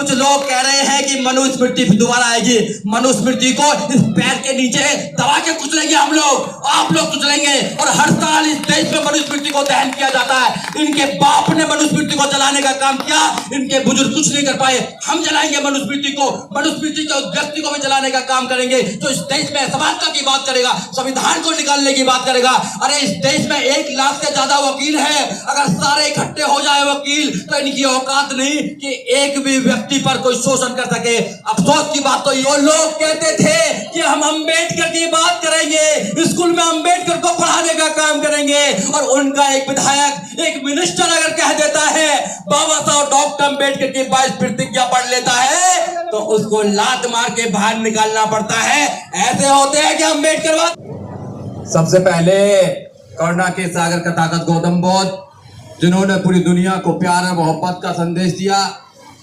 कुछ लोग कह रहे हैं कि मनुस्मृति दोबारा आएगी। मनुस्मृति को इस पैर के नीचे दबा के कुचलेंगे हम लोग, आप लोग कुचलेंगे। और हर साल इस देश में मनुस्मृति को दहन किया जाता है। इनके बाप ने मनुस्मृति को जलाने का काम किया, इनके बुजुर्ग कुछ नहीं कर पाए। हम जलाएंगे मनुस्मृति को, मनुस्मृति के व्यक्ति को भी जलाने का काम करेंगे जो इस देश में समानता की बात करेगा, संविधान को निकालने की बात करेगा। अरे इस देश में 1 लाख से ज्यादा वकील है, अगर सारे इकट्ठे हो जाए वकील तो इनकी औकात नहीं कि एक भी व्यक्ति पर कोई शोषण कर सके। अफसोस की बात तो ये लोग कहते थे कि हम अंबेडकर की बात करेंगे, स्कूल में अंबेडकर को पढ़ाने का काम करेंगे, और उनका एक विधायक, एक मिनिस्टर अगर कह देता है बाबा साहब डॉक्टर अंबेडकर की 22 प्रतिज्ञा पढ़ लेता है तो उसको लात मार के बाहर निकालना पड़ता है। ऐसे होते हैं कि अंबेडकर बात। सबसे पहले करुणा के सागर का ताकत गौतम बुद्ध, जिन्होंने पूरी दुनिया को प्यार और मोहब्बत का संदेश दिया।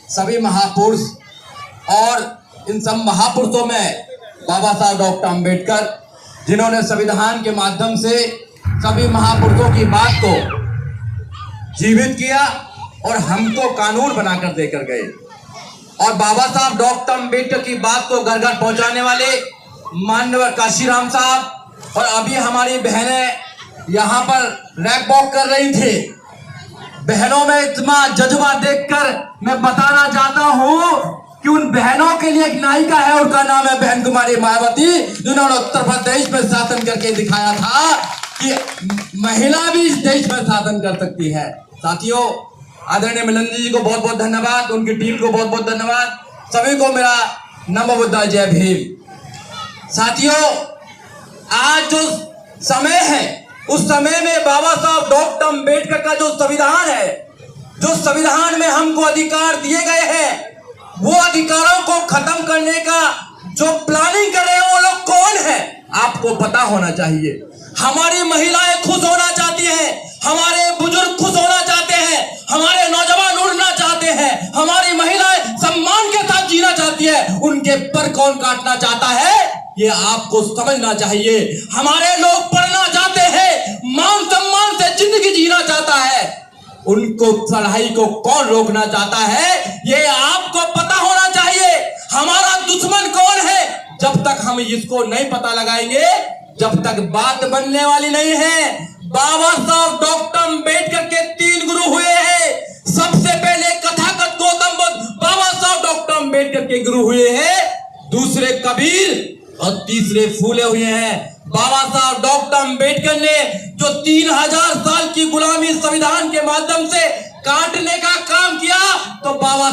सभी महापुरुष, और इन सब महापुरुषों में बाबा साहब डॉक्टर अंबेडकर, जिन्होंने संविधान के माध्यम से सभी महापुरुषों की बात को जीवित किया और हमको कानून बनाकर देकर गए। और बाबा साहब डॉक्टर अंबेडकर की बात को घर घर पहुंचाने वाले माननीय काशीराम साहब, और अभी हमारी बहनें यहाँ पर रैप वॉक कर रही थी। बहनों में इतना जज्बा देखकर मैं बताना चाहता हूँ कि उन बहनों के लिए एक नायिका है, उनका नाम है बहन कुमारी मायावती, जिन्होंने उत्तर प्रदेश में शासन करके दिखाया था कि महिला भी इस देश में शासन कर सकती है। साथियों, आदरणीय मिलन जी को बहुत बहुत धन्यवाद, उनकी टीम को बहुत बहुत धन्यवाद, सभी को मेरा नमो बुद्धाय जय भीम। साथियों, आज जो समय है उस समय में बाबा साहब डॉक्टर अंबेडकर का जो संविधान है, जो संविधान में हमको अधिकार दिए गए हैं, वो अधिकारों को खत्म करने का जो प्लानिंग कर रहे हैं वो लोग कौन है आपको पता होना चाहिए। हमारी महिलाएं खुश होना चाहती हैं, हमारे बुजुर्ग खुश होना चाहते हैं, हमारे नौजवान उड़ना चाहते हैं, हमारी महिलाएं सम्मान के साथ जीना चाहती है। उनके पर कौन काटना चाहता है ये आपको समझना चाहिए। हमारे लोग पढ़ना चाहते हैं, मान सम्मान से जिंदगी जीना चाहता है, उनको पढ़ाई को कौन रोकना चाहता है ये आपको पता होना चाहिए। हमारा दुश्मन कौन है, जब तक हम इसको नहीं पता लगाएंगे जब तक बात बनने वाली नहीं है। बाबा साहब डॉक्टर अंबेडकर के 3 गुरु हुए हैं। सबसे पहले कथाकथ गौतम बुद्ध बाबा साहब डॉक्टर अंबेडकर के गुरु हुए हैं, दूसरे कबीर और तीसरे फूले हुए हैं। बाबा साहब डॉक्टर अंबेडकर ने जो 3000 साल की गुलामी संविधान के माध्यम से काटने का काम किया, तो बाबा